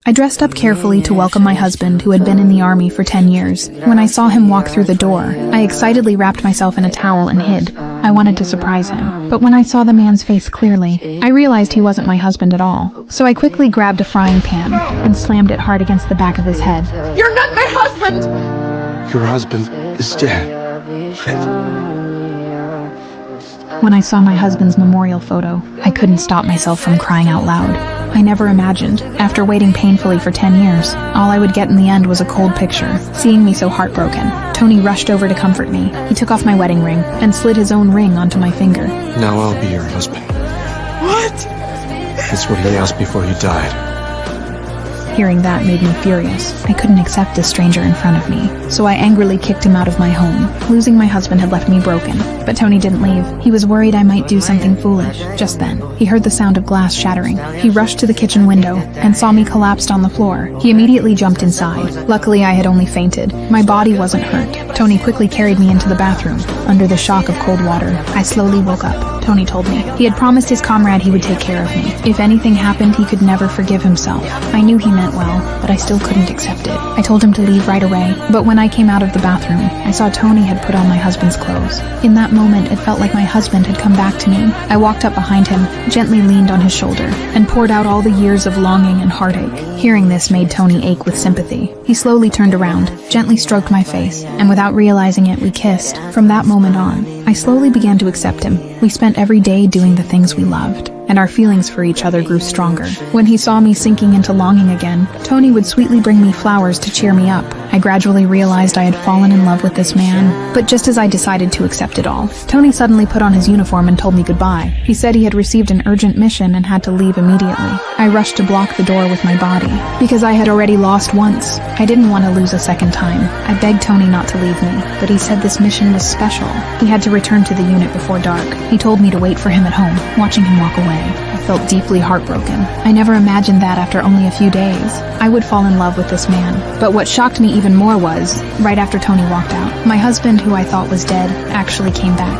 I dressed up carefully to welcome my husband, who had been in the army for 10 years. When I saw him walk through the door, I excitedly wrapped myself in a towel and hid. I wanted to surprise him. But when I saw the man's face clearly, I realized he wasn't my husband at all. So I quickly grabbed a frying pan and slammed it hard against the back of his head. You're not my husband! Your husband is dead. When I saw my husband's memorial photo, I couldn't stop myself from crying out loud. I never imagined, after waiting painfully for 10 years, all I would get in the end was a cold picture. Seeing me so heartbroken, Tony rushed over to comfort me. He took off my wedding ring and slid his own ring onto my finger. Now I'll be your husband. What? That's what he asked before he died. Hearing that made me furious. I couldn't accept this stranger in front of me, so I angrily kicked him out of my home. Losing my husband had left me broken, but Tony didn't leave. He was worried I might do something foolish. Just then, he heard the sound of glass shattering. He rushed to the kitchen window and saw me collapsed on the floor. He immediately jumped inside. Luckily, I had only fainted. My body wasn't hurt. Tony quickly carried me into the bathroom. Under the shock of cold water, I slowly woke up. Tony told me he had promised his comrade he would take care of me. If anything happened, he could never forgive himself. I knew he meant well, but I still couldn't accept it. I told him to leave right away, but when I came out of the bathroom, I saw Tony had put on my husband's clothes. In that moment, it felt like my husband had come back to me. I walked up behind him, gently leaned on his shoulder, and poured out all the years of longing and heartache. Hearing this made Tony ache with sympathy. He slowly turned around, gently stroked my face, and without realizing it, we kissed. From that moment on, I slowly began to accept him. We spent every day doing the things we loved, and our feelings for each other grew stronger. When he saw me sinking into longing again, Tony would sweetly bring me flowers to cheer me up. I gradually realized I had fallen in love with this man, but just as I decided to accept it all, Tony suddenly put on his uniform and told me goodbye. He said he had received an urgent mission and had to leave immediately. I rushed to block the door with my body, because I had already lost once. I didn't want to lose a second time. I begged Tony not to leave me, but he said this mission was special. He had to return to the unit before dark. He told me to wait for him at home. Watching him walk away, I felt deeply heartbroken. I never imagined that after only a few days, I would fall in love with this man. But what shocked me even more was, right after Tony walked out, my husband, who I thought was dead, actually came back.